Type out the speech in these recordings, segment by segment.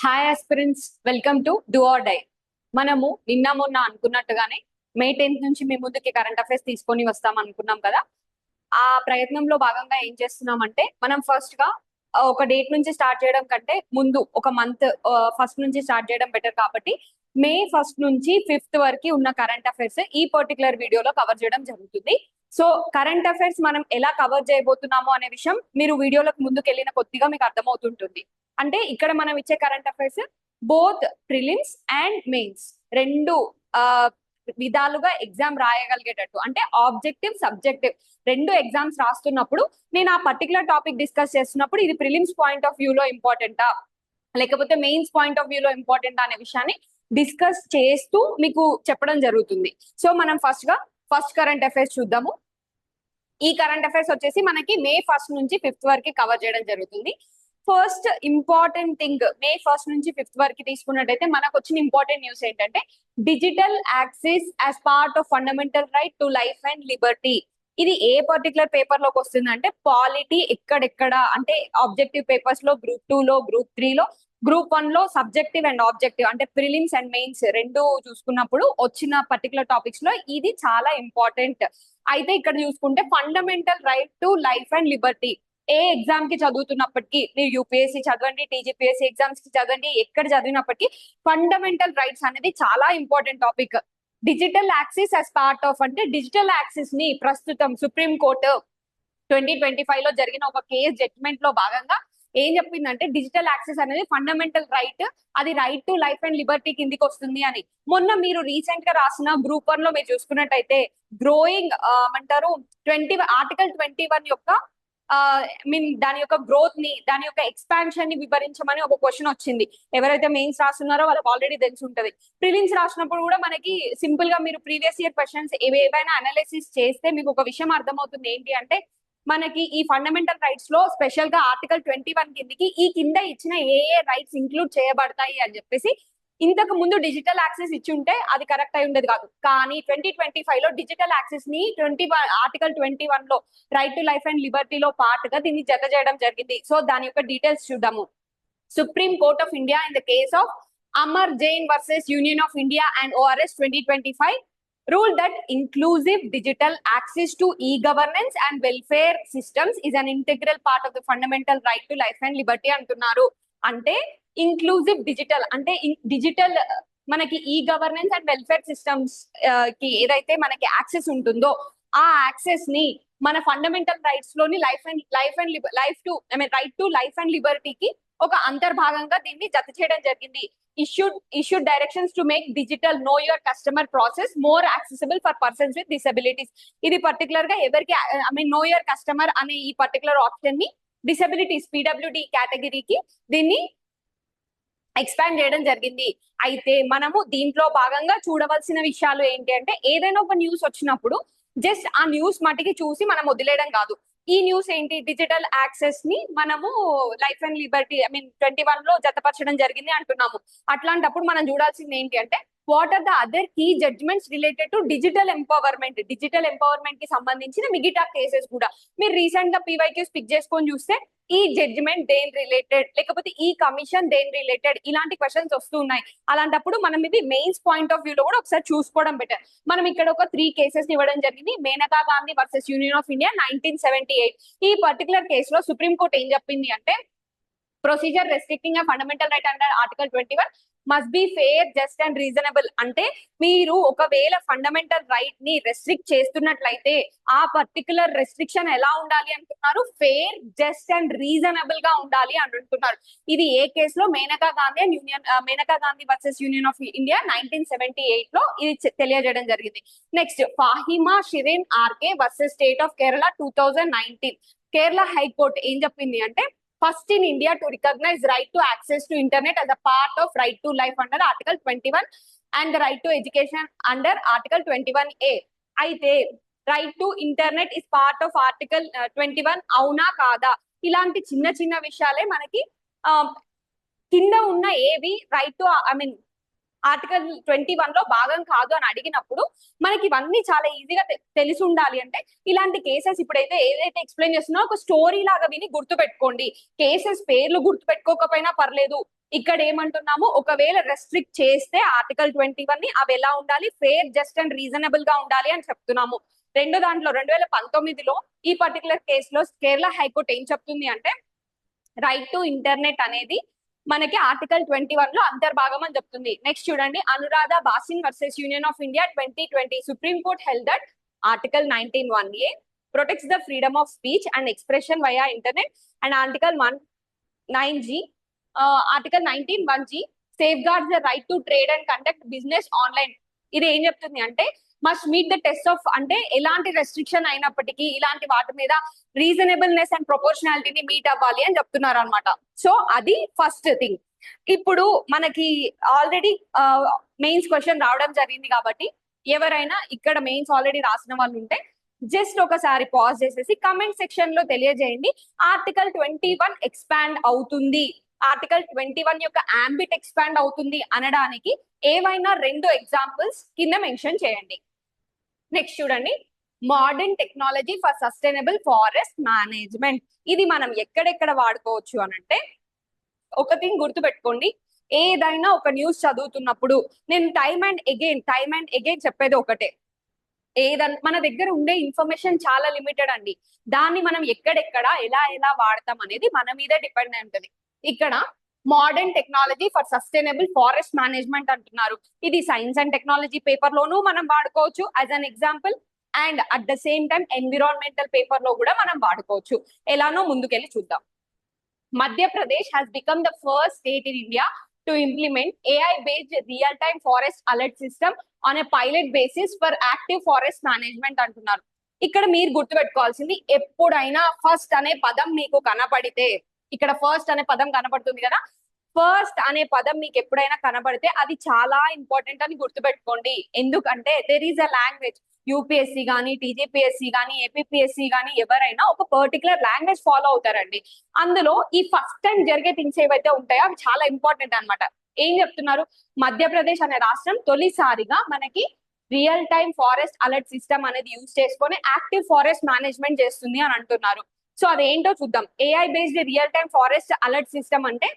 Hi aspirants, welcome to do or die. మనము నిన్న మొన్న అనుకున్నట్టుగానే మే 10th నుంచి మీ ముందుకి కరెంట్ అఫైర్స్ తీసుకొని వస్తాం అనుకున్నాం కదా. ఆ ప్రయత్నంలో భాగంగా ఏం చేస్తున్నామంటే మనం ఫస్ట్ గా ఒక డేట్ నుంచి స్టార్ట్ చేయడం కంటే ముందు ఒక మంత్ ఫస్ట్ నుంచి స్టార్ట్ చేయడం బెటర్ కాబట్టి మే 1 నుంచి 5th వరకు ఉన్న కరెంట్ అఫైర్స్ ఈ పర్టికులర్ వీడియోలో కవర్ చేయడం జరుగుతుంది. సో కరెంట్ అఫైర్స్ మనం ఎలా కవర్ చేయబోతున్నాము అనే విషయం మీరు వీడియోలకు ముందుకు వెళ్ళిన కొద్దిగా మీకు అర్థమవుతుంటుంది. అంటే ఇక్కడ మనం ఇచ్చే current affairs both prelims and mains రెండు ఆ విధాలుగా ఎగ్జామ్ రాయగలిగేటట్టు, అంటే ఆబ్జెక్టివ్ సబ్జెక్టివ్ రెండు ఎగ్జామ్స్ రాస్తున్నప్పుడు నేను ఆ పర్టికులర్ టాపిక్ డిస్కస్ చేస్తున్నప్పుడు ఇది ప్రిలిమ్స్ పాయింట్ ఆఫ్ వ్యూలో ఇంపార్టెంటా లేకపోతే మెయిన్స్ పాయింట్ ఆఫ్ వ్యూలో ఇంపార్టెంటా అనే విషయాన్ని డిస్కస్ చేస్తూ మీకు చెప్పడం జరుగుతుంది. సో మనం ఫస్ట్ కరెంట్ అఫైర్స్ చూద్దాము. ఈ కరెంట్ అఫైర్స్ వచ్చేసి మనకి మే 1 నుంచి 5th వరకు కవర్ చేయడం జరుగుతుంది. ఫస్ట్ ఇంపార్టెంట్ థింగ్, మే 1 నుంచి 5th వరకు తీసుకున్నట్టయితే మనకు వచ్చిన ఇంపార్టెంట్ న్యూస్ ఏంటంటే digital access as part of fundamental right to life and Liberty. ఇది ఏ పర్టికులర్ పేపర్ లోకి వస్తుందంటే పాలిటీ ఎక్కడెక్కడ అంటే ఆబ్జెక్టివ్ పేపర్స్ లో గ్రూప్ 2 లో, గ్రూప్ 3 లో, గ్రూప్ 1 లో సబ్జెక్టివ్ అండ్ ఆబ్జెక్టివ్ అంటే ప్రిలిమ్స్ అండ్ మెయిన్స్ రెండు చూసుకున్నప్పుడు వచ్చిన పర్టికులర్ టాపిక్స్ లో ఇది చాలా ఇంపార్టెంట్. అయితే ఇక్కడ చూసుకుంటే fundamental right to life and Liberty A exam కి చదువుతున్నప్పటికీ, మీరు యూపీఎస్సీ చదవండి, టీజీపీఎస్సీ ఎగ్జామ్స్ కి చదవండి, ఎక్కడ చదివినప్పటికీ ఫండమెంటల్ రైట్స్ అనేది చాలా important topic. Digital access as part of అంటే డిజిటల్ యాక్సెస్ ని ప్రస్తుతం సుప్రీం కోర్టు 2025 లో జరిగిన ఒక కేసు జడ్జ్మెంట్ లో భాగంగా ఏం చెప్పిందంటే డిజిటల్ యాక్సెస్ అనేది ఫండమెంటల్ రైట్, అది right to life and Liberty కిందికి వస్తుంది అని. మొన్న మీరు రీసెంట్ గా రాసిన గ్రూప్ 1 లో మీరు చూసుకున్నట్టయితే గ్రోయింగ్ అంటారు ఆర్టికల్ 21 యొక్క మీన్ దాని యొక్క గ్రోత్ ని, దాని యొక్క ఎక్స్పాన్షన్ ని వివరించమని ఒక క్వశ్చన్ వచ్చింది. ఎవరైతే మెయిన్స్ రాస్తున్నారో వాళ్ళకి ఆల్రెడీ తెలిసి ఉంటది. ప్రిలిమ్స్ రాసినప్పుడు కూడా మనకి సింపుల్ గా మీరు ప్రీవియస్ ఇయర్ క్వశ్చన్స్ ఏవైనా అనాలిసిస్ చేస్తే మీకు ఒక విషయం అర్థమవుతుంది. ఏంటి అంటే మనకి ఈ ఫండమెంటల్ రైట్స్ లో స్పెషల్ గా ఆర్టికల్ 21 కిందికి ఈ కింద ఇచ్చిన ఏ రైట్స్ ఇంక్లూడ్ చేయబడతాయి అని చెప్పేసి ఇంతకు ముందు డిజిటల్ యాక్సెస్ ఇచ్చి ఉంటే అది కరెక్ట్ అయి ఉండేది కాదు. కానీ 2025 లో డిజిటల్ యాక్సెస్ ని ఆర్టికల్ 21 లో రైట్ టు లైఫ్ అండ్ లిబర్టీలో పార్ట్ గా దీన్ని జత చేయడం జరిగింది. సో దాని యొక్క డీటెయిల్స్ చూద్దాము. Supreme court of India in the case of Amar Jain versus union of India and ORS 2025 rule that inclusive digital access to e-governance and welfare systems is an integral part of the fundamental right to life and liberty అంటున్నారు. అంటే inclusive digital అంటే digital మనకి e governance and welfare systems కి ఏదైతే మనకి access ఉంటుందో ఆ access ని మన ఫండమెంటల్ రైట్స్ లోని రైట్ టు లైఫ్ అండ్ లిబర్టీకి ఒక అంతర్భాగంగా దీన్ని జత చేయడం జరిగింది. issued directions to make digital know your customer process more accessible for persons with disabilities. ఇది పర్టికులర్ గా ఎవరికి know your customer అనే ఈ పర్టికులర్ ఆప్షన్ ని డిసబిలిటీస్ పీడబ్ల్యూడి కేటగిరీకి దీన్ని ఎక్స్పాండ్ చేయడం జరిగింది. అయితే మనము దీంట్లో భాగంగా చూడవలసిన విషయాలు ఏంటి అంటే ఏదైనా ఒక న్యూస్ వచ్చినప్పుడు జస్ట్ ఆ న్యూస్ మటుకి చూసి మనం వదిలేయడం కాదు. ఈ న్యూస్ ఏంటి, డిజిటల్ యాక్సెస్ ని మనము లైఫ్ అండ్ లిబర్టీ 21 లో జతపరచడం జరిగింది అంటున్నాము. అట్లాంటప్పుడు మనం చూడాల్సింది ఏంటి అంటే what are the other key judgments related to digital empowerment కి సంబంధించిన మిగతా కేసెస్ కూడా మీరు రీసెంట్ గా పీవైక్యూస్ పిక్ చేసుకొని చూస్తే ఈ జడ్జిమెంట్ దేని రిలేటెడ్, లేకపోతే ఈ కమిషన్ దేని రిలేటెడ్, ఇలాంటి క్వశ్చన్స్ వస్తున్నాయి. అలాంటప్పుడు మనం ఇది మెయిన్స్ పాయింట్ ఆఫ్ వ్యూ లో కూడా ఒకసారి చూసుకోవడం బెటర్. మనం ఇక్కడ ఒక 3 కేసెస్ ఇవ్వడం జరిగింది. Menaka Gandhi versus union of India 1978. ఈ పర్టికులర్ కేసులో సుప్రీం కోర్ట్ ఏం చెప్పింది అంటే procedure restricting a fundamental right under article 21 must be fair, just and reasonable. అంటే మీరు ఒకవేళ ఫండమెంటల్ రైట్ ని రెస్ట్రిక్ట్ చేస్తున్నట్లయితే ఆ పర్టికులర్ రెస్ట్రిక్షన్ ఎలా ఉండాలి అంటున్నారు, ఫెయిర్, జస్ట్ అండ్ రీజనబుల్ గా ఉండాలి అని అంటున్నారు. ఇది ఏ కేసులో Maneka Gandhi versus union of India 1978 లో ఇది తెలియజేయడం జరిగింది. Next Fahima Shirin RK versus state of Kerala 2019. Kerala high court ఏం చెప్పింది అంటే first in India to recognize right to access to internet as a part of right to life under article 21 and the right to education under article 21A. అయితే right to internet is part of article 21 అవునా కాదా, ఇలాంటి చిన్న చిన్న విషయాలే మనకి కింద ఉన్న ఏవి రైట్ టు ఆర్టికల్ 21 లో భాగం కాదు అని అడిగినప్పుడు మనకి ఇవన్నీ చాలా ఈజీగా తెలిసి ఉండాలి. అంటే ఇలాంటి కేసెస్ ఇప్పుడైతే ఏదైతే ఎక్స్ప్లెయిన్ చేస్తున్నా ఒక స్టోరీ లాగా విని గుర్తు పెట్టుకోండి. కేసెస్ పేర్లు గుర్తు పెట్టుకోకపోయినా పర్లేదు, ఇక్కడ ఏమంటున్నాము, ఒకవేళ రెస్ట్రిక్ట్ చేస్తే ఆర్టికల్ 21 ని అవి ఎలా ఉండాలి, ఫేర్, జస్ట్ అండ్ రీజనబుల్ గా ఉండాలి అని చెప్తున్నాము. రెండో దాంట్లో 2019లో ఈ పర్టికులర్ కేసులో కేరళ హైకోర్టు ఏం చెప్తుంది అంటే, రైట్ టు ఇంటర్నెట్ అనేది మనకి ఆర్టికల్ 21 లో అంతర్భాగం అని చెప్తుంది. నెక్స్ట్ చూడండి, Anuradha basin versus union of India 2020 supreme court held that article 19(1)(a protects the freedom of speech and expression via internet, and article 9G article 19(1)(g safeguards the right to trade and conduct business online. ఇది ఏం చెప్తుంది అంటే, must meet the test of, అంటే ఎలాంటి restriction అయినప్పటికీ ఇలాంటి వాటి మీద రీజనబుల్నెస్ అండ్ ప్రొపోర్షనాలిటీని మీట్ అవ్వాలి అని చెప్తున్నారు అనమాట. సో అది ఫస్ట్ థింగ్. ఇప్పుడు మనకి ఆల్రెడీ మెయిన్స్ క్వశ్చన్ రావడం జరిగింది కాబట్టి ఎవరైనా ఇక్కడ మెయిన్స్ ఆల్రెడీ రాసిన వాళ్ళు ఉంటే జస్ట్ ఒకసారి పాజ్ చేసేసి కమెంట్ సెక్షన్ లో తెలియజేయండి, ఆర్టికల్ 21 ఎక్స్పాండ్ అవుతుంది, ఆర్టికల్ 21 యొక్క ఆంబిట్ ఎక్స్పాండ్ అవుతుంది అనడానికి ఏవైనా 2 ఎగ్జాంపుల్స్ కింద మెన్షన్ చేయండి. నెక్స్ట్ చూడండి, modern technology for sustainable forest management. ఇది మనం ఎక్కడెక్కడ వాడుకోవచ్చు అనంటే, ఒక థింగ్ గుర్తుపెట్టుకోండి, ఏదైనా ఒక న్యూస్ చదువుతున్నప్పుడు నేను టైమ్ అండ్ అగైన్ చెప్పేది ఒకటే, ఏదన్నా మన దగ్గర ఉండే ఇన్ఫర్మేషన్ చాలా లిమిటెడ్ అండి. దాన్ని మనం ఎక్కడెక్కడ ఎలా వాడతాం అనేది మన మీదే డిపెండ్ అయి ఉంటుంది. ఇక్కడ modern technology for sustainable forest management అంటున్నారు. ఇది సైన్స్ అండ్ టెక్నాలజీ పేపర్ లోనూ మనం వాడుకోవచ్చు as an example, and at the same time environmental paper లో కూడా మనం వాడుకోవచ్చు. ఎలానో ముందుకెళ్ళి చూద్దాం. Madhya Pradesh has become the first state in India to implement AI-based real-time forest alert system on a pilot basis for active forest management అంటున్నారు. ఇక్కడ మీరు గుర్తుపెట్టుకోవాల్సింది, ఎప్పుడైనా ఫస్ట్ అనే పదం మీకు కనపడితే, ఇక్కడ ఫస్ట్ అనే పదం కనపడుతుంది కదా, ఫస్ట్ అనే పదం మీకు ఎప్పుడైనా కనపడితే అది చాలా ఇంపార్టెంట్ అని గుర్తుపెట్టుకోండి. ఎందుకంటే there is a language, UPSC కానీ, టీజీపీఎస్సీ కానీ, ఏపీపీఎస్సీ కానీ ఎవరైనా ఒక పర్టికులర్ లాంగ్వేజ్ ఫాలో అవుతారండి. అందులో ఈ ఫస్ట్ టైం జరిగే థింగ్స్ ఏవైతే ఉంటాయో అవి చాలా ఇంపార్టెంట్ అనమాట. ఏం చెప్తున్నారు, మధ్యప్రదేశ్ అనే రాష్ట్రం తొలిసారిగా మనకి real time forest alert system అనేది యూజ్ చేసుకొని యాక్టివ్ ఫారెస్ట్ మేనేజ్మెంట్ చేస్తుంది అని అంటున్నారు. సో అదేంటో చూద్దాం. AI based real time forest alert system అంటే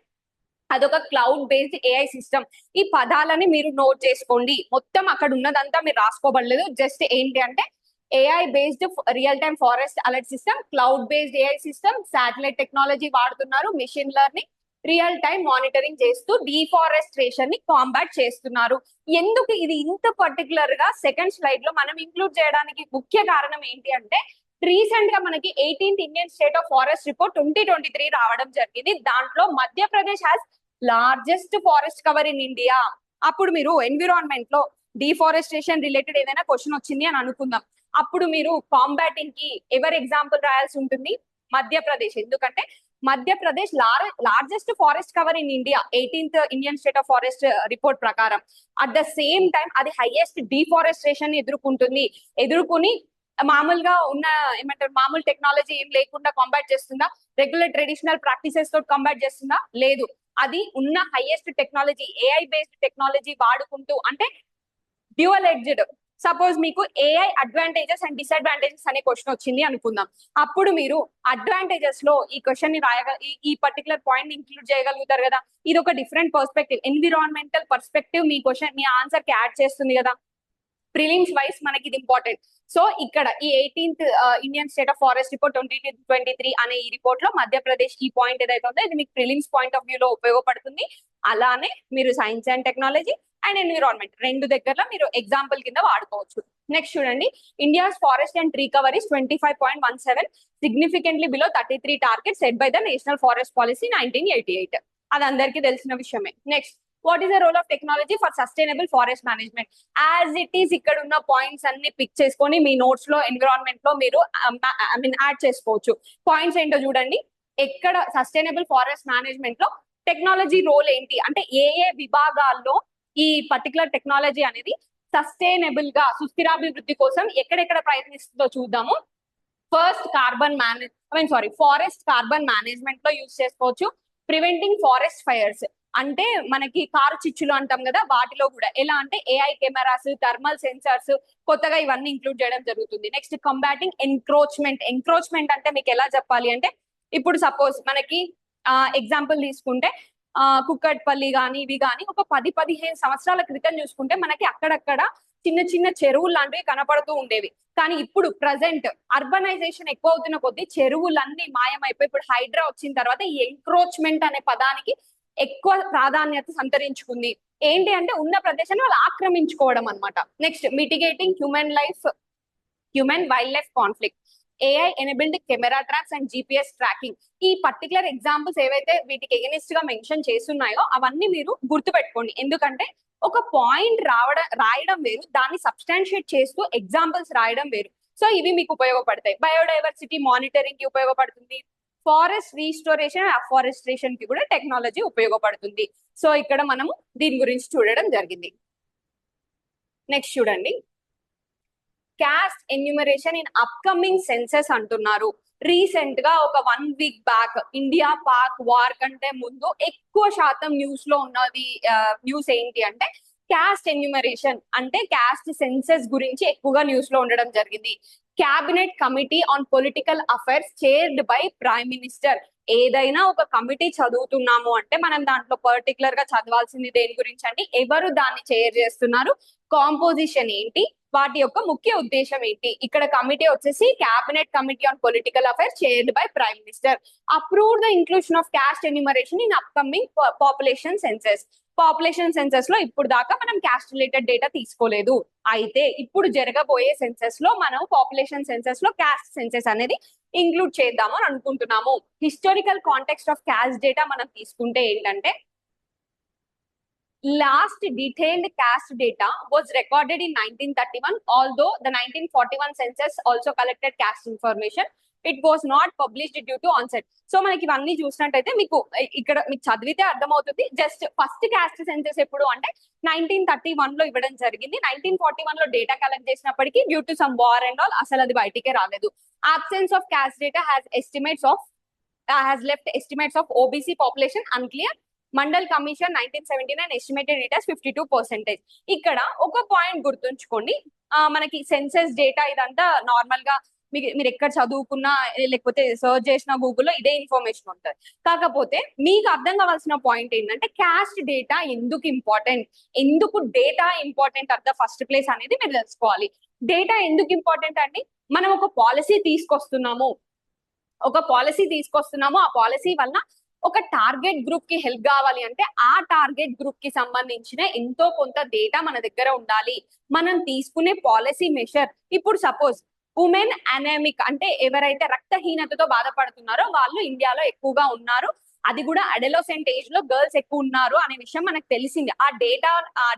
అదొక క్లౌడ్ బేస్డ్ ఏఐ సిస్టమ్. ఈ పదాలని మీరు నోట్ చేసుకోండి, మొత్తం అక్కడ ఉన్నదంతా మీరు రాసుకోబడలేదు. జస్ట్ ఏంటి అంటే AI based real time forest alert system, cloud based AI system, satellite technology వాడుతున్నారు, machine learning, real time monitoring చేస్తూ డిఫారెస్ట్రేషన్ ని కాంబాట్ చేస్తున్నారు. ఎందుకు ఇది ఇంత పర్టికులర్ గా సెకండ్ స్లైడ్ లో మనం ఇంక్లూడ్ చేయడానికి ముఖ్య కారణం ఏంటి అంటే, రీసెంట్ గా మనకి 18th Indian state of forest report 2023 రావడం జరిగింది. దాంట్లో Madhya Pradesh has largest forest cover in India. అప్పుడు మీరు ఎన్విరాన్మెంట్ లో డిఫారెస్టేషన్ రిలేటెడ్ ఏదైనా క్వశ్చన్ వచ్చింది అని అనుకుందాం, అప్పుడు మీరు కాంబాటింగ్ కి ఎవరి ఎగ్జాంపుల్ రాయాల్సి ఉంటుంది, మధ్యప్రదేశ్. ఎందుకంటే Madhya Pradesh largest forest cover in India 18th Indian state of forest report ప్రకారం. అట్ ద సేమ్ టైం అది హైయెస్ట్ డిఫారెస్టేషన్ ఎదుర్కొని మామూలుగా ఉన్న ఏమంటారు, మామూలు టెక్నాలజీ ఏం లేకుండా కాంబాట్ చేస్తుందా, రెగ్యులర్ ట్రెడిషనల్ ప్రాక్టీసెస్ తోటి కాంబాట్ చేస్తుందా, లేదు. అది ఉన్న highest technology, AI based technology వాడుకుంటూ, అంటే డ్యూయల్ ఎడ్జ్డ్. సపోజ్ మీకు ఏఐ అడ్వాంటేజెస్ అండ్ డిసడ్వాంటేజెస్ అనే క్వశ్చన్ వచ్చింది అనుకుందాం, అప్పుడు మీరు అడ్వాంటేజెస్ లో ఈ క్వశ్చన్ ని ఈ పర్టికులర్ పాయింట్ ఇంక్లూడ్ చేయగలుగుతారు కదా. ఇది ఒక డిఫరెంట్ పర్స్పెక్టివ్, ఎన్విరాన్మెంటల్ పర్స్పెక్టివ్ మీ క్వశ్చన్, మీ ఆన్సర్ కి యాడ్ చేస్తుంది కదా. ప్రిలిమ్స్ వైస్ మనకి ఇది ఇంపార్టెంట్. సో ఇక్కడ ఈ 18th Indian state of forest report 2023 అనే ఈ రిపోర్ట్ లో మధ్యప్రదేశ్ ఈ పాయింట్ ఏదైతే ఉందో ఇది మీకు ప్రిలిమ్స్ పాయింట్ ఆఫ్ వ్యూ లో ఉపయోగపడుతుంది. అలానే మీరు science and technology and environment 2 దగ్గరలో మీరు ఎగ్జాంపుల్ కింద వాడుకోవచ్చు. నెక్స్ట్ చూడండి, India's forest and tree cover is 25.17, significantly below 33 target set by the national forest policy 1988. అది అందరికీ తెలిసిన విషయమే. Next, what is the role of technology for sustainable forest management. As it is ఇక్కడ ఉన్న points అన్ని pick చేసుకొని మీ notes లో environment లో మీరు యాడ్ చేసుకోవచ్చు. పాయింట్స్ ఏంటో చూడండి. ఎక్కడ సస్టైనబుల్ ఫారెస్ట్ మేనేజ్మెంట్ లో టెక్నాలజీ రోల్ ఏంటి అంటే, ఏ విభాగాల్లో ఈ పర్టికులర్ టెక్నాలజీ అనేది సస్టైనబుల్ గా సుస్థిరాభివృద్ధి కోసం ఎక్కడెక్కడ ప్రయత్నిస్తుందో చూద్దాము. ఫస్ట్ ఫారెస్ట్ కార్బన్ మేనేజ్మెంట్ లో యూజ్ చేసుకోవచ్చు. ప్రివెంటింగ్ ఫారెస్ట్ ఫైర్స్ అంటే మనకి కారు చిచ్చులు అంటాం కదా, వాటిలో కూడా ఎలా అంటే ఏఐ కెమెరాస్, థర్మల్ సెన్సార్స్ కొత్తగా ఇవన్నీ ఇంక్లూడ్ చేయడం జరుగుతుంది. నెక్స్ట్, కంబాటింగ్ ఎంక్రోచ్మెంట్ అంటే మీకు ఎలా చెప్పాలి అంటే, ఇప్పుడు సపోజ్ మనకి ఎగ్జాంపుల్ తీసుకుంటే కుక్కట్పల్లి కానీ ఇవి కానీ ఒక 10-15 సంవత్సరాల క్రితం చూసుకుంటే మనకి అక్కడక్కడ చిన్న చిన్న చెరువులు లాంటివి కనపడుతూ ఉండేవి. కానీ ఇప్పుడు ప్రజెంట్ అర్బనైజేషన్ ఎక్కువ అవుతున్న కొద్దీ చెరువులన్నీ మాయమైపోయి ఇప్పుడు హైడ్రా వచ్చిన తర్వాత ఈ ఎంక్రోచ్మెంట్ అనే పదానికి ఎక్కువ ప్రాధాన్యత సంతరించుకుంది. ఏంటి అంటే ఉన్న ప్రదేశాన్ని వాళ్ళు ఆక్రమించుకోవడం అనమాట. Next mitigating human wild life conflict, AI enabled camera traps and GPS tracking. ఈ పర్టికులర్ ఎగ్జాంపుల్స్ ఏవైతే వీటికి ఎగనిస్ట్ గా మెన్షన్ చేస్తున్నాయో అవన్నీ మీరు గుర్తుపెట్టుకోండి. ఎందుకంటే ఒక పాయింట్ రాయడం వేరు, దాన్ని సబ్స్టాన్షియేట్ చేస్తూ ఎగ్జాంపుల్స్ రాయడం వేరు. సో ఇవి మీకు ఉపయోగపడతాయి. బయోడైవర్సిటీ మానిటరింగ్ కి ఉపయోగపడుతుంది. ఫారెస్ట్ రీస్టోరేషన్, అఫారెస్ట్రేషన్ కి కూడా టెక్నాలజీ ఉపయోగపడుతుంది. సో ఇక్కడ మనము దీని గురించి చూడడం జరిగింది. నెక్స్ట్ చూడండి, caste enumeration in upcoming census అంటున్నారు. రీసెంట్ గా ఒక 1 week back India Pak war కంటే ముందు ఎక్కువ శాతం న్యూస్ లో ఉన్నది న్యూస్ ఏంటి అంటే క్యాస్ట్ ఎన్యూమరేషన్ అంటే క్యాస్ట్ సెన్సెస్ గురించి ఎక్కువగా న్యూస్ లో ఉండడం జరిగింది. Cabinet committee on political affairs chaired by prime minister. ఏదైనా ఒక కమిటీ చదువుతున్నాము అంటే మనం దాంట్లో పర్టికులర్ గా చదవాల్సింది దేని గురించి అంటే ఎవరు దాన్ని చైర్ చేస్తున్నారు, కాంపోజిషన్ ఏంటి, వాటి యొక్క ముఖ్య ఉద్దేశం ఏంటి. ఇక్కడ కమిటీ వచ్చేసి cabinet committee on political affairs chaired by prime minister. Approve the inclusion of caste enumeration in upcoming population census. Population census లో ఇప్పుడు దాకా మనం క్యాస్ట్ రిలేటెడ్ డేటా తీసుకోలేదు. అయితే ఇప్పుడు జరగబోయే సెన్సెస్ లో మనం పాపులేషన్ సెన్సెస్ లో క్యాస్ట్ సెన్సెస్ అనేది ఇంక్లూడ్ చేద్దాము అని అనుకుంటున్నాము. Historical context of caste data మనం తీసుకుంటే ఏంటంటే last detailed caste data was recorded in 1931, although the 1941 census also collected caste information. It was not published due to onset. So మనకి ఇవన్నీ చూసినట్టయితే మీకు ఇక్కడ మీకు చదివితే అర్థమవుతుంది. జస్ట్ ఫస్ట్ క్యాస్ట్ సెన్సెస్ ఎప్పుడు అంటే 1931 లో ఇవ్వడం జరిగింది. 1941 లో డేటా కలెక్ట్ చేసినప్పటికీ due to some war and all అసలు అది బయటికే రాలేదు. Absence of caste data has left estimates of OBC population unclear. Mandal commission 1979 estimated it as 52%. ఇక్కడ ఒక పాయింట్ గుర్తుంచుకోండి, మనకి సెన్సెస్ డేటా ఇదంతా నార్మల్ గా మీరు ఎక్కడ చదువుకున్నా లేకపోతే సర్చ్ చేసిన గూగుల్లో ఇదే ఇన్ఫర్మేషన్ ఉంటుంది. కాకపోతే మీకు అర్థం కావాల్సిన పాయింట్ ఏంటంటే క్యాస్ట్ డేటా ఎందుకు ఇంపార్టెంట్, ఎందుకు data important at the first place అనేది మీరు తెలుసుకోవాలి. డేటా ఎందుకు ఇంపార్టెంట్ అండి, మనం ఒక పాలసీ తీసుకొస్తున్నాము, ఆ పాలసీ వల్ల ఒక టార్గెట్ గ్రూప్ కి హెల్ప్ కావాలి అంటే ఆ టార్గెట్ గ్రూప్ కి సంబంధించిన ఎంతో కొంత డేటా మన దగ్గర ఉండాలి. మనం తీసుకునే పాలసీ మెషర్, ఇప్పుడు సపోజ్ ఉమెన్ అనెమిక్ అంటే ఎవరైతే రక్తహీనతతో బాధపడుతున్నారో వాళ్ళు ఇండియాలో ఎక్కువగా ఉన్నారు, అది కూడా అడోలసెంట్ ఏజ్ లో గర్ల్స్ ఎక్కువ ఉన్నారు అనే విషయం మనకు తెలిసింది. ఆ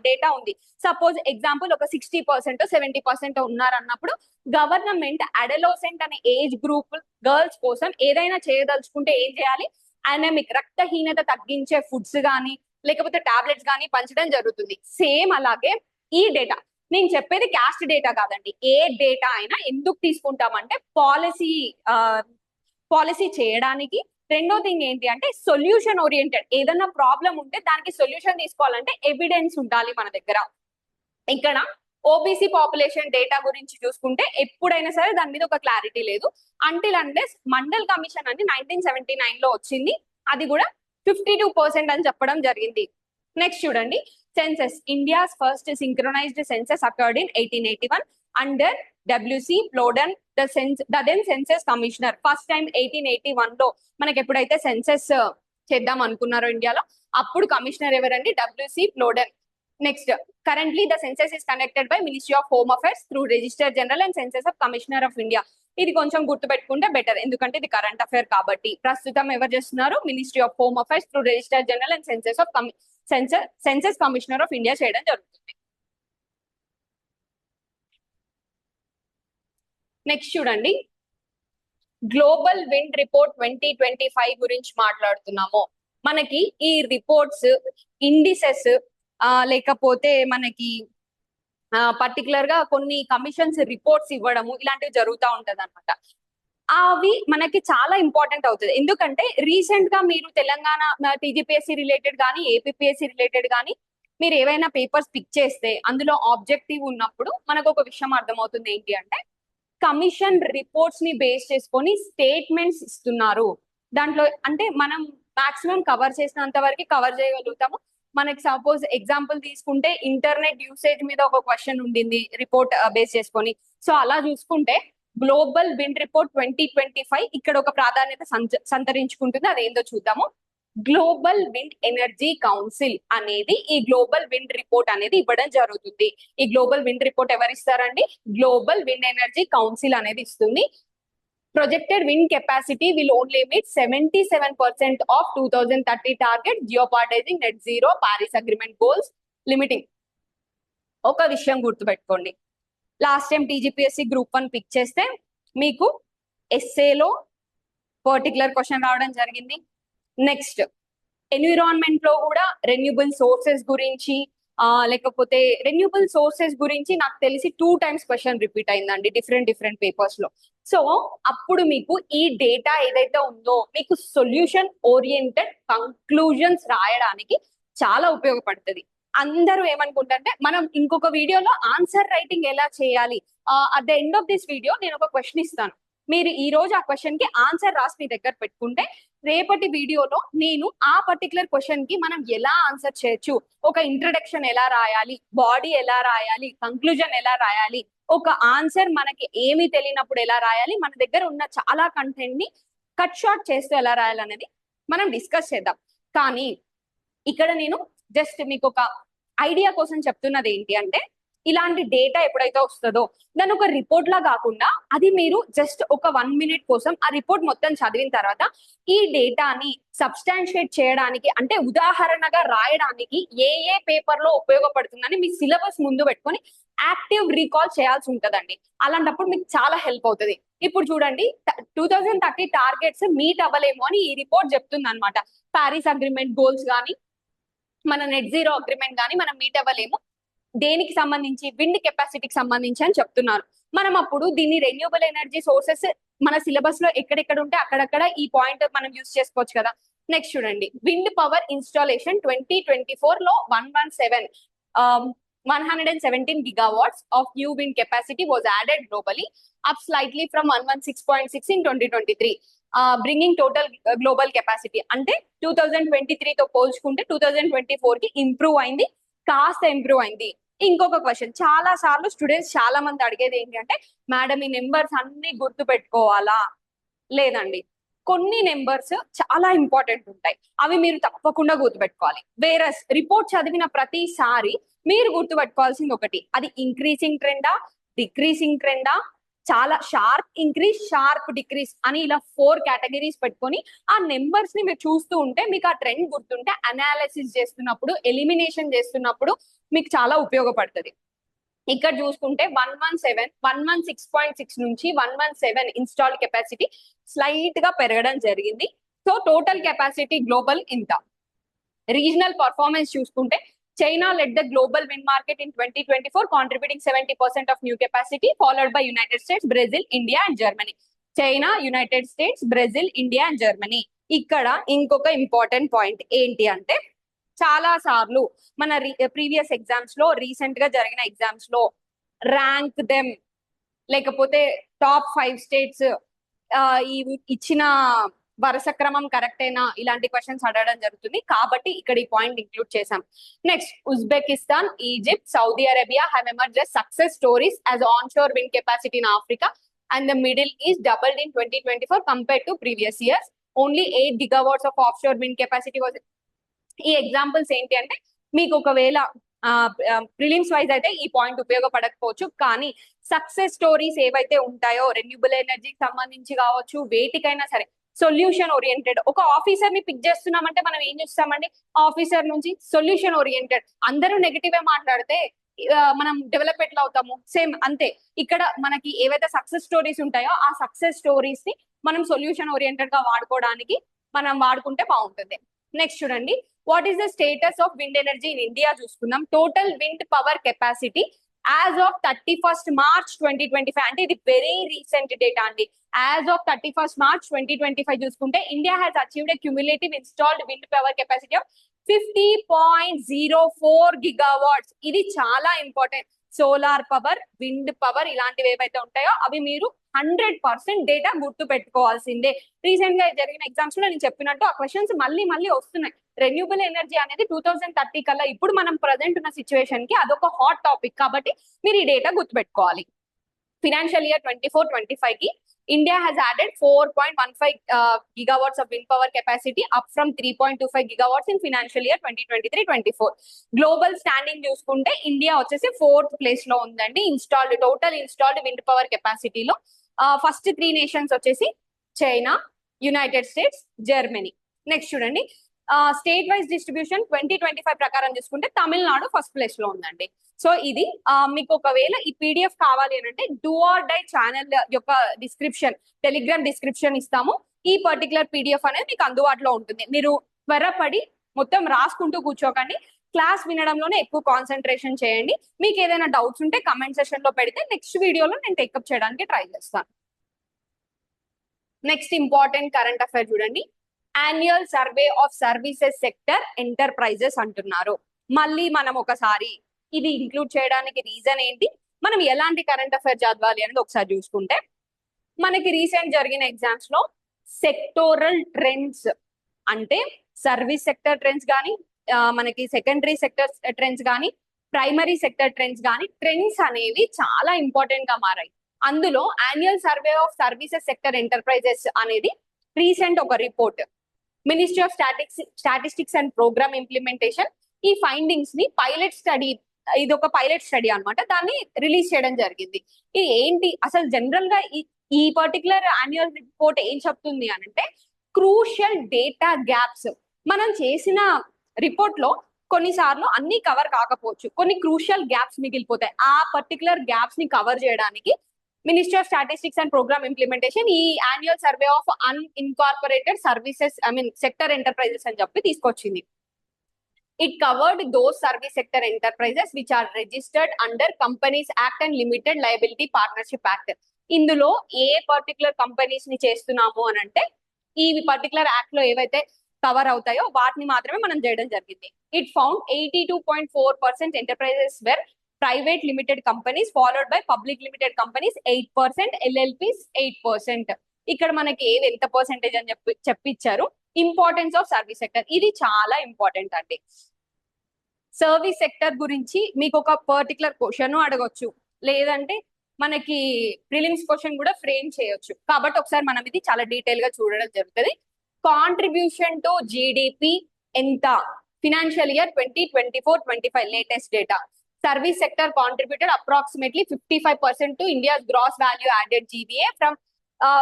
డేటా ఉంది. సపోజ్ ఎగ్జాంపుల్ ఒక 60% 70% ఉన్నారు అన్నప్పుడు గవర్నమెంట్ అడోలసెంట్ అనే ఏజ్ గ్రూప్ గర్ల్స్ కోసం ఏదైనా చేయదలుచుకుంటే ఏం చేయాలి, అనెమిక్ రక్తహీనత తగ్గించే ఫుడ్స్ కానీ లేకపోతే టాబ్లెట్స్ కానీ పంచడం జరుగుతుంది. సేమ్ అలాగే ఈ డేటా, నేను చెప్పేది క్యాస్ట్ డేటా కాదండి, ఏ డేటా అయినా ఎందుకు తీసుకుంటామంటే పాలసీ చేయడానికి. రెండో థింగ్ ఏంటి అంటే సొల్యూషన్ ఓరియంటెడ్, ఏదైనా ప్రాబ్లం ఉంటే దానికి సొల్యూషన్ తీసుకోవాలంటే ఎవిడెన్స్ ఉండాలి మన దగ్గర. ఇక్కడ ఓబీసీ పాపులేషన్ డేటా గురించి చూసుకుంటే ఎప్పుడైనా సరే దాని మీద ఒక క్లారిటీ లేదు. అంటిల్ అన్లెస్ మండల్ కమిషన్ అని 1979 లో వచ్చింది, అది కూడా 52% అని చెప్పడం జరిగింది. నెక్స్ట్ చూడండి, census. India's first synchronized census occurred in 1881 under WC Plowden, the then census commissioner. First time 1881 లో మనకి ఎప్పుడైతే సెన్సెస్ చేద్దాం అనుకున్నారో ఇండియాలో అప్పుడు కమిషనర్ ఎవరండి, WC Plowden. Next, currently the census is conducted by ministry of home affairs through register general and census of commissioner of India. ఇది కొంచెం గుర్తుపెట్టుకుంటే బెటర్, ఎందుకంటే ఇది కరెంట్ అఫైర్ కాబట్టి. ప్రస్తుతం ఎవరు చేస్తున్నారు, ministry of home affairs through register general and senses commissioner of India చేయడం జరుగుతుంది. నెక్స్ట్ చూడండి, గ్లోబల్ విండ్ రిపోర్ట్ 2025 గురించి మాట్లాడుతున్నాము. మనకి ఈ రిపోర్ట్స్ ఇండిసెస్ లేకపోతే మనకి పర్టికులర్ గా కొన్ని కమిషన్స్ రిపోర్ట్స్ ఇవ్వడము ఇలాంటివి జరుగుతూ ఉంటది అనమాట. అవి మనకి చాలా ఇంపార్టెంట్ అవుతుంది. ఎందుకంటే రీసెంట్ గా మీరు తెలంగాణ TGPSC రిలేటెడ్ కానీ APPSC రిలేటెడ్ కానీ మీరు ఏవైనా పేపర్స్ పిక్ చేస్తే అందులో ఆబ్జెక్టివ్ ఉన్నప్పుడు మనకు ఒక విషయం అర్థమవుతుంది. ఏంటి అంటే కమిషన్ రిపోర్ట్స్ ని బేస్ చేసుకొని స్టేట్మెంట్స్ ఇస్తున్నారు. దాంట్లో అంటే మనం మాక్సిమం కవర్ చేసినంత వరకు కవర్ చేయగలుగుతాము. మనకి సపోజ్ ఎగ్జాంపుల్ తీసుకుంటే ఇంటర్నెట్ యూసేజ్ మీద ఒక క్వశ్చన్ ఉండింది రిపోర్ట్ బేస్ చేసుకొని. సో అలా చూసుకుంటే గ్లోబల్ విండ్ రిపోర్ట్ 2025 ఇక్కడ ఒక ప్రాధాన్యత సంతరించుకుంటుంది. అదేందో చూద్దాము. గ్లోబల్ విండ్ ఎనర్జీ కౌన్సిల్ అనేది ఈ గ్లోబల్ విండ్ రిపోర్ట్ అనేది ఇవ్వడం జరుగుతుంది. ఈ గ్లోబల్ విండ్ రిపోర్ట్ ఎవరు ఇస్తారండి? గ్లోబల్ విండ్ ఎనర్జీ కౌన్సిల్ అనేది ఇస్తుంది. Projected wind capacity will only meet 77% of 2030 target, jeopardizing net zero Paris Agreement goals, limiting. ఒక విషయం గుర్తుపెట్టుకోండి, last time TGPSC group 1 pick చేస్తే మీకు ఎస్ఏలో పర్టికులర్ క్వశ్చన్ రావడం జరిగింది. నెక్స్ట్ ఎన్విరాన్మెంట్ లో కూడా రెన్యూబుల్ సోర్సెస్ గురించి లేకపోతే రెన్యూబుల్ సోర్సెస్ గురించి నాకు తెలిసి 2 times క్వశ్చన్ రిపీట్ అయిందండి డిఫరెంట్ పేపర్స్ లో. సో అప్పుడు మీకు ఈ డేటా ఏదైతే ఉందో మీకు సొల్యూషన్ ఓరియంటెడ్ కంక్లూజన్స్ రాయడానికి చాలా ఉపయోగపడుతుంది. అందరూ ఏమనుకుంటారంటే మనం ఇంకొక వీడియోలో ఆన్సర్ రైటింగ్ ఎలా చేయాలి, at the end of this video నేను ఒక క్వశ్చన్ ఇస్తాను. మీరు ఈ రోజు ఆ క్వశ్చన్ కి ఆన్సర్ రాసి మీ దగ్గర పెట్టుకుంటే రేపటి వీడియోలో నేను ఆ పర్టికులర్ క్వశ్చన్ కి మనం ఎలా ఆన్సర్ చేయొచ్చు, ఒక ఇంట్రడక్షన్ ఎలా రాయాలి, బాడీ ఎలా రాయాలి, కంక్లూజన్ ఎలా రాయాలి, ఒక ఆన్సర్ మనకి ఏమీ తెలియనప్పుడు ఎలా రాయాలి, మన దగ్గర ఉన్న చాలా కంటెంట్ ని కట్ షార్ట్ చేస్తూ ఎలా రాయాలి అనేది మనం డిస్కస్ చేద్దాం. కానీ ఇక్కడ నేను జస్ట్ మీకు ఒక ఐడియా కోసం చెప్తున్నది ఏంటి అంటే, ఇలాంటి డేటా ఎప్పుడైతే వస్తుందో దాని ఒక రిపోర్ట్ లా కాకుండా అది మీరు జస్ట్ ఒక 1 minute కోసం ఆ రిపోర్ట్ మొత్తం చదివిన తర్వాత ఈ డేటాని సబ్స్టాన్షియేట్ చేయడానికి, అంటే ఉదాహరణగా రాయడానికి ఏ పేపర్ లో ఉపయోగపడుతుందని మీ సిలబస్ ముందు పెట్టుకొని యాక్టివ్ రీకాల్ చేయాల్సి ఉంటదండి. అలాంటప్పుడు మీకు చాలా హెల్ప్ అవుతుంది. ఇప్పుడు చూడండి, 2030 టార్గెట్స్ మీట్ అవ్వలేము అని ఈ రిపోర్ట్ చెప్తుంది అనమాట. ప్యారిస్ అగ్రిమెంట్ గోల్స్ కానీ మన నెట్ జీరో అగ్రిమెంట్ కానీ మనం మీట్ అవ్వలేము. దేనికి సంబంధించి? విండ్ కెపాసిటీకి సంబంధించి అని చెప్తున్నారు. మనం అప్పుడు దీన్ని రెన్యూబుల్ ఎనర్జీ సోర్సెస్ మన సిలబస్ లో ఎక్కడెక్కడ ఉంటే అక్కడక్కడ ఈ పాయింట్ మనం యూజ్ చేసుకోవచ్చు కదా. నెక్స్ట్ చూడండి, విండ్ పవర్ ఇన్స్టాలేషన్ 2024 లో 117 gigawatts of new wind capacity was added globally, up slightly from 116.6 in 2023, bringing total global capacity అంటే 2023 తో పోల్చుకుంటే 2024 కి ఇంప్రూవ్ అయింది, కాస్త ఇంప్రూవ్ అయింది. ఇంకొక క్వశ్చన్ చాలా సార్లు స్టూడెంట్స్ చాలా మంది అడిగేది ఏంటి అంటే, మేడం ఈ నెంబర్స్ అన్ని గుర్తు పెట్టుకోవాలా? లేదండి, కొన్ని నెంబర్స్ చాలా ఇంపార్టెంట్ ఉంటాయి, అవి మీరు తప్పకుండా గుర్తుపెట్టుకోవాలి. వేరే రిపోర్ట్ చదివిన ప్రతిసారి మీరు గుర్తుపెట్టుకోవాల్సింది ఒకటి, అది ఇంక్రీసింగ్ ట్రెండా, డిక్రీసింగ్ ట్రెండా, చాలా షార్ప్ ఇంక్రీజ్, షార్ప్ డిక్రీజ్ అని ఇలా 4 కేటగిరీస్ పెట్టుకొని ఆ నెంబర్స్ ని మీరు చూస్తూ ఉంటే మీకు ఆ ట్రెండ్ గుర్తుంటే అనాలిసిస్ చేస్తున్నప్పుడు, ఎలిమినేషన్ చేస్తున్నప్పుడు మీకు చాలా ఉపయోగపడుతుంది. ఇక్కడ చూసుకుంటే 116.6 నుంచి 117 ఇన్స్టాల్డ్ కెపాసిటీ స్లైట్ గా పెరగడం జరిగింది. సో టోటల్ కెపాసిటీ గ్లోబల్ ఇంత. రీజనల్ పర్ఫార్మెన్స్ చూసుకుంటే China led the global wind market in 2024, contributing 70% of new capacity, followed by United States, Brazil, India and Germany. China, United States, Brazil, India and Germany. ఇక్కడ ఇంకొక important point ఏంటి అంటే, చాలా సార్లు మన previous exams లో, recent గా జరిగిన ఎగ్జామ్స్ లో ర్యాంక్ దెమ్ లేకపోతే టాప్ 5 స్టేట్స్ ఇచ్చిన వరుస క్రమం కరెక్టేనా, ఇలాంటి క్వశ్చన్స్ అడగడం జరుగుతుంది. కాబట్టి ఇక్కడ ఈ పాయింట్ ఇంక్లూడ్ చేసాం. Next, Uzbekistan, Egypt, Saudi Arabia have emerged success stories as onshore wind capacity in Africa and the middle east doubled in 2024 compared to previous years. Only 8 gigawatts of of sure wind capacity was. ఈ examples ఏంటి అంటే, మీకు ఒకవేళ prelims wise అయితే ఈ point ఉపయోగపడకపోవచ్చు, కానీ success stories ఏవైతే ఉంటాయో రెన్యూబుల్ ఎనర్జీకి సంబంధించి కావచ్చు, వేటికైనా సరే సొల్యూషన్ ఓరియంటెడ్. ఒక ఆఫీసర్ ని పిక్ చేస్తున్నామంటే మనం ఏం చేస్తామండి, ఆఫీసర్ నుంచి సొల్యూషన్ ఓరియంటెడ్. అందరూ నెగిటివ్ మాట్లాడితే మనం డెవలప్ ఎట్లా అవుతాము? సేమ్ అంతే, ఇక్కడ మనకి ఏవైతే సక్సెస్ స్టోరీస్ ఉంటాయో ఆ సక్సెస్ స్టోరీస్ ని మనం సొల్యూషన్ ఓరియంటెడ్ గా వాడుకోవడానికి మనం వాడుకుంటే బాగుంటుంది. నెక్స్ట్ చూడండి, what is the status of wind energy in India చూసుకుందాం. Total wind power capacity as of 31st March 2025, అంటే ఇది వెరీ రీసెంట్ డేటా అండి. యాజ్ ఆఫ్ 31st March 2025 చూసుకుంటే India has achieved a cumulative installed wind power capacity of 50.04 gigawatts. ఇది చాలా important. Solar power, wind power ఇలాంటివి ఏవైతే ఉంటాయో అవి మీరు 100% డేటా గుర్తు పెట్టుకోవాల్సిందే. రీసెంట్ గా జరిగిన ఎగ్జామ్స్ లో నేను చెప్పినట్టు ఆ క్వశ్చన్స్ మళ్ళీ మళ్ళీ వస్తున్నాయి. రెన్యూబుల్ ఎనర్జీ అనేది 2030 కల్లా ఇప్పుడు మనం ప్రజెంట్ ఉన్న సిచ్యువేషన్ కి అదొక హాట్ టాపిక్ కాబట్టి మీరు ఈ డేటా గుర్తుపెట్టుకోవాలి. Financial year 24-25 ki India has added 4.15 gigawatts of wind power capacity, up from 3.25 gigawatts in financial year 2023-24. Global standing చూసుకుంటే ఇండియా వచ్చేసి 4th place లో ఉందండి టోటల్ ఇన్స్టాల్డ్ విండ్ పవర్ కెపాసిటీలో. ఫస్ట్ 3 నేషన్స్ వచ్చేసి China, United States, Germany. Next చూడండి, state wise distribution 2025 ప్రకారం చూసుకుంటే Tamil Nadu first place లో ఉందండి. సో ఇది మీకు ఒకవేళ ఈ పీడిఎఫ్ కావాలి అని అంటే డూ ఆర్ డై ఛానల్ యొక్క డిస్క్రిప్షన్, టెలిగ్రామ్ డిస్క్రిప్షన్ ఇస్తాము. ఈ పర్టికులర్ పీడిఎఫ్ అనేది మీకు అందుబాటులో ఉంటుంది. మీరు త్వరపడి మొత్తం రాసుకుంటూ కూర్చోకండి, క్లాస్ వినడంలోనే ఎక్కువ కాన్సన్ట్రేషన్ చేయండి. మీకు ఏదైనా డౌట్స్ ఉంటే కమెంట్ సెషన్ లో పెడితే నెక్స్ట్ వీడియోలో నేను టేకప్ చేయడానికి ట్రై చేస్తాను. నెక్స్ట్ ఇంపార్టెంట్ కరెంట్ అఫైర్ చూడండి, annual survey of services sector enterprises అంటున్నారు. మళ్ళీ మనం ఒకసారి ఇది ఇంక్లూడ్ చేయడానికి రీజన్ ఏంటి, మనం ఎలాంటి కరెంట్ అఫైర్ చదవాలి అనేది ఒకసారి చూసుకుంటే, మనకి రీసెంట్ జరిగిన ఎగ్జామ్స్ లో సెక్టోరల్ ట్రెండ్స్ అంటే సర్వీస్ సెక్టర్ ట్రెండ్స్ కానీ, మనకి సెకండరీ సెక్టర్ ట్రెండ్స్ కానీ, ప్రైమరీ సెక్టర్ ట్రెండ్స్ కానీ, ట్రెండ్స్ అనేవి చాలా ఇంపార్టెంట్ గా మారాయి. అందులో annual survey of services sector enterprises అనేది రీసెంట్ ఒక report, ministry of statistics and programme implementation ఈ ఫైండింగ్స్ ని పైలట్ స్టడీ, ఇది ఒక పైలట్ స్టడీ అన్నమాట, దాన్ని రిలీజ్ చేయడం జరిగింది. ఇది ఏంటి అసలు జనరల్ గా ఈ పర్టికులర్ యాన్యువల్ రిపోర్ట్ ఏం చెప్తుంది అని అంటే, క్రూషియల్ డేటా గ్యాప్స్. మనం చేసిన రిపోర్ట్ లో కొన్నిసార్లు అన్ని కవర్ కాకపోవచ్చు, కొన్ని క్రూషియల్ గ్యాప్స్ మిగిలిపోతాయి. ఆ పర్టికులర్ గ్యాప్స్ ని కవర్ చేయడానికి ministry of statistics and programme implementation ఈ annual survey of unincorporated services sector enterprises అని చెప్పి తీసుకొచ్చింది. It covered those service sector enterprises which are registered under Companies Act and Limited Liability Partnership Act. ఇందులో ఏ particular companies ని చేస్తున్నాము అని అంటే ఈ పర్టికులర్ యాక్ట్ లో ఏవైతే కవర్ అవుతాయో వాటిని మాత్రమే మనం చేయడం జరిగింది. It found 82.4% enterprises were private limited companies, followed by public limited companies 8%, LLPs 8%. ఇక్కడ మనకి ఏది ఎంత పర్సెంటేజ్ అని చెప్పిచ్చారు. ఇంపార్టెన్స్ ఆఫ్ సర్వీస్ సెక్టర్, ఇది చాలా ఇంపార్టెంట్ అండి. సర్వీస్ సెక్టర్ గురించి మీకు ఒక పర్టికులర్ క్వశ్చన్ అడగొచ్చు, లేదంటే మనకి ప్రిలిమ్స్ క్వశ్చన్ కూడా ఫ్రేమ్ చేయొచ్చు. కాబట్టి ఒకసారి మనం ఇది చాలా డీటెయిల్ గా చూడడం జరుగుతుంది. కాంట్రిబ్యూషన్ టు జీడిపి ఎంత, financial year 2024-25 latest data. Service sector contributed approximately 55% to India's gross value added GVA from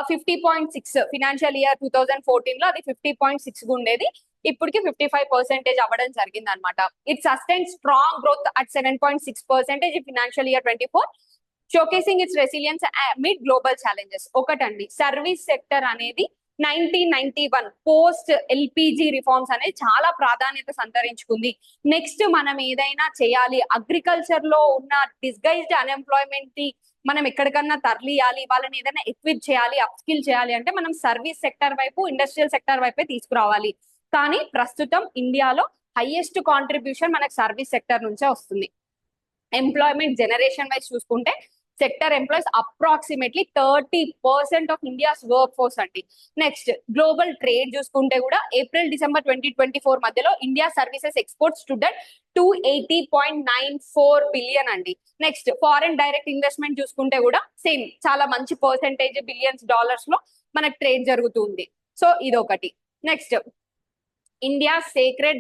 50.6. Financial year 2014 లో అది 50.6 ఉండేది, ఇప్పటికి 55% అవ్వడం జరిగింది అనమాట. It sustain strong growth at 7.6% in financial year 24, showcasing it's resilience mid global challenges. ఒకటండి, service sector అనేది 1991 post LPG reforms అనేది చాలా ప్రాధాన్యత సంతరించుకుంది. నెక్స్ట్ మనం ఏదైనా చేయాలి, అగ్రికల్చర్ లో ఉన్న డిస్గైజ్డ్ అన్ఎంప్లాయ్మెంట్ ని మనం ఎక్కడికన్నా తరలియాలి, వాళ్ళని ఏదైనా ఎక్విప్ చేయాలి, అప్ స్కిల్ చేయాలి అంటే మనం సర్వీస్ సెక్టర్ వైపు, ఇండస్ట్రియల్ సెక్టర్ వైపే తీసుకురావాలి. కానీ ప్రస్తుతం ఇండియాలో హైయెస్ట్ కాంట్రిబ్యూషన్ మనకు సర్వీస్ సెక్టర్ నుంచే వస్తుంది. ఎంప్లాయ్మెంట్ జనరేషన్ వైజ్ చూసుకుంటే sector employees approximately 30% of India's work force అండి. నెక్స్ట్ గ్లోబల్ ట్రేడ్ చూసుకుంటే కూడా ఏప్రిల్-డిసెంబర్ 2024 మధ్యలో India services export stood at 280.94 billion అండి. నెక్స్ట్ ఫారెన్ డైరెక్ట్ ఇన్వెస్ట్మెంట్ చూసుకుంటే కూడా సేమ్ చాలా మంచి పర్సెంటేజ్, బిలియన్స్ డాలర్స్ లో మనకు ట్రేడ్ జరుగుతుంది. సో ఇదొకటి. Next India sacred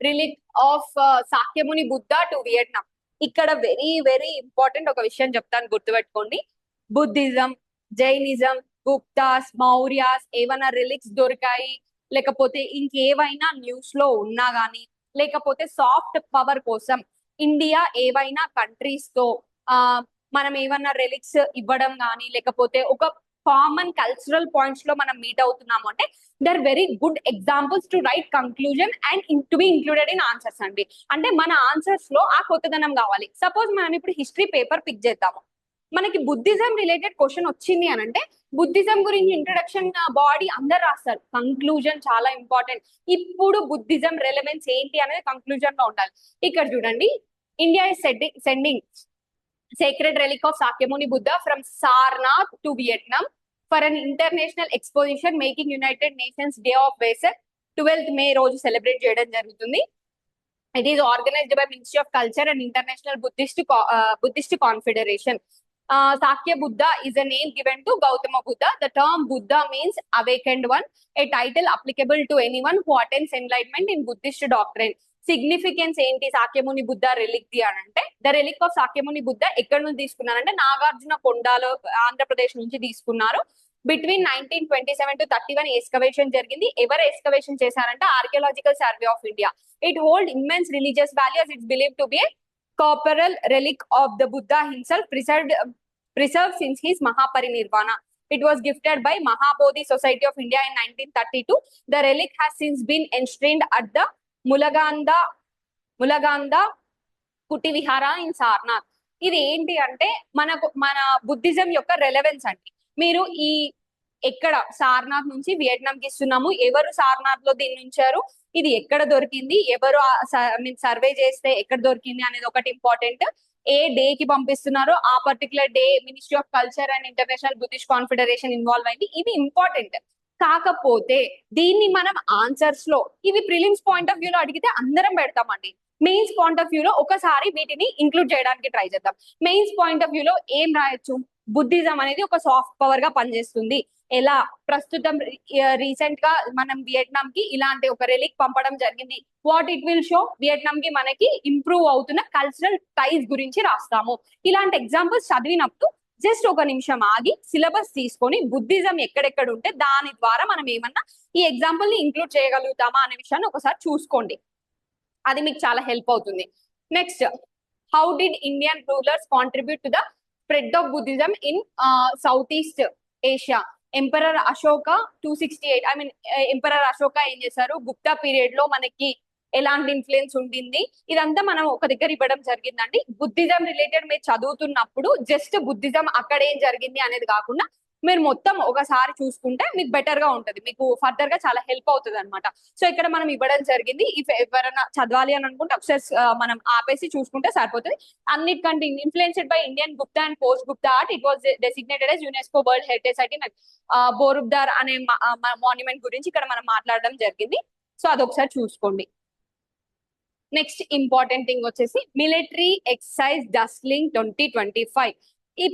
relic of Shakyamuni Buddha to Vietnam. ఇక్కడ వెరీ వెరీ ఇంపార్టెంట్ ఒక విషయం చెప్తాను, గుర్తుపెట్టుకోండి. బుద్ధిజం, జైనిజం, గుప్తాస్, మౌర్యాస్ ఏమైనా రిలిక్స్ దొరికాయి, లేకపోతే ఇంకేవైనా న్యూస్ లో ఉన్నా గానీ, లేకపోతే సాఫ్ట్ పవర్ కోసం ఇండియా ఏవైనా కంట్రీస్ తో మనం ఏమన్నా రిలిక్స్ ఇవ్వడం కానీ, లేకపోతే ఒక కామన్ కల్చరల్ పాయింట్స్ లో మనం మీట్ అవుతున్నాము అంటే they are very good examples to write conclusion and to be included in answers అండి. అంటే మన ఆన్సర్స్ లో ఆ కొత్తదనం కావాలి. సపోజ్ మనం ఇప్పుడు హిస్టరీ పేపర్ పిక్ చేద్దాము, మనకి బుద్ధిజం రిలేటెడ్ క్వశ్చన్ వచ్చింది అని అంటే బుద్ధిజం గురించి ఇంట్రొడక్షన్ బాడీ అందరు రాస్తారు, కంక్లూజన్ చాలా ఇంపార్టెంట్. ఇప్పుడు బుద్ధిజం రెలవెన్స్ ఏంటి అనేది కంక్లూజన్ లో ఉండాలి. ఇక్కడ చూడండి, India is sending sacred relic of Sakyamuni Buddha from Sarnath to Vietnam for an international exposition, making United Nations Day of Vesak 12th May రోజు సెలబ్రేట్ చేయడం జరుగుతుంది. It is organized by Ministry of Culture and International Buddhist Confederation. Sakya Buddha is a name given to Gautama Buddha. The term Buddha means awakened one, a title applicable to anyone who attains enlightenment in Buddhist doctrine. Significance ఏంటి సాక్యముని Buddha relic the అని అంటే, the relic of Shakyamuni Buddha ఎక్కడ నుంచి తీసుకున్నారంటే నాగార్జున కొండలో ఆంధ్రప్రదేశ్ నుంచి తీసుకున్నారు. Between 1927 to 31 excavation జరిగింది. ఎవరు ఎక్స్కవేషన్ చేశారంటే archaeological survey of India. It hold immense religious value as it's believed to be a corporeal relic of the Buddha himself, preserved since his Mahaparinirvana. It was gifted by Mahabodhi Society of India in 1932. The relic has since been enshrined at the ములగాందా కుటి విహార in Sarnath. ఇది ఏంటి అంటే మన Buddhism యొక్క relevance అండి. మీరు ఈ ఎక్కడ సార్నాథ్ నుంచి వియట్నాం కి ఇస్తున్నాము, ఎవరు సార్నాథ్ లో దీన్ని ఉంచారు, ఇది ఎక్కడ దొరికింది, ఎవరు సర్వే చేస్తే ఎక్కడ దొరికింది అనేది ఒకటి ఇంపార్టెంట్. ఏ డే కి పంపిస్తున్నారో ఆ particular day ministry of culture and international Buddhist confederation involve అయింది. ఇది ఇంపార్టెంట్. కాకపోతే దీన్ని మనం ఆన్సర్స్ లో ఇవి ప్రిలిమ్స్ పాయింట్ ఆఫ్ వ్యూ లో అడిగితే అందరం పెడతామండి. మెయిన్స్ పాయింట్ ఆఫ్ వ్యూ లో ఒకసారి వీటిని ఇంక్లూడ్ చేయడానికి ట్రై చేద్దాం. మెయిన్స్ పాయింట్ ఆఫ్ వ్యూ లో ఏం రాయొచ్చు, బుద్ధిజం అనేది ఒక సాఫ్ట్ పవర్ గా పనిచేస్తుంది. ఎలా ప్రస్తుతం రీసెంట్ గా మనం వియట్నాం కి ఇలాంటి ఒక రెలిక్ పంపడం జరిగింది. What it will show, Vietnam కి మనకి ఇంప్రూవ్ అవుతున్న కల్చరల్ టైస్ గురించి రాస్తాము. ఇలాంటి ఎగ్జాంపుల్స్ చదివినప్పుడు జస్ట్ ఒక నిమిషం ఆగి సిలబస్ తీసుకొని బుద్ధిజం ఎక్కడెక్కడ ఉంటే దాని ద్వారా మనం ఏమన్నా ఈ ఎగ్జాంపుల్ ని ఇంక్లూడ్ చేయగలుగుతామా అనే విషయాన్ని ఒకసారి చూసుకోండి. అది మీకు చాలా హెల్ప్ అవుతుంది. Next, how did Indian rulers contribute to the spread of Buddhism in south east Asia? Emperor Ashoka 268 emperor Ashoka ఏం చేశారు, గుప్తా పీరియడ్ లో మనకి ఎలాంటి ఇన్ఫ్లుయెన్స్ ఉండింది, ఇదంతా మనం ఒక దగ్గర ఇవ్వడం జరిగిందండి. బుద్ధిజం రిలేటెడ్ మీరు చదువుతున్నప్పుడు జస్ట్ బుద్ధిజం అక్కడ ఏం జరిగింది అనేది కాకుండా మీరు మొత్తం ఒకసారి చూసుకుంటే మీకు బెటర్ గా ఉంటది, మీకు ఫర్దర్ గా చాలా హెల్ప్ అవుతుంది అనమాట. సో ఇక్కడ మనం ఇవ్వడం జరిగింది. ఇఫ్ ఎవరైనా చదవాలి అని అనుకుంటే ఒకసారి మనం ఆపేసి చూసుకుంటే సరిపోతుంది. అన్నిటికంటే influenced by Indian Gupta and post Gupta art, it was designated as UNESCO world heritage site. Borobudur అనే మాన్యుమెంట్ గురించి ఇక్కడ మనం మాట్లాడడం జరిగింది. సో అదొకసారి చూసుకోండి. నెక్స్ట్ ఇంపార్టెంట్ థింగ్ వచ్చేసి మిలిటరీ ఎక్సైజ్ డస్ట్లింగ్ 2025. ఈ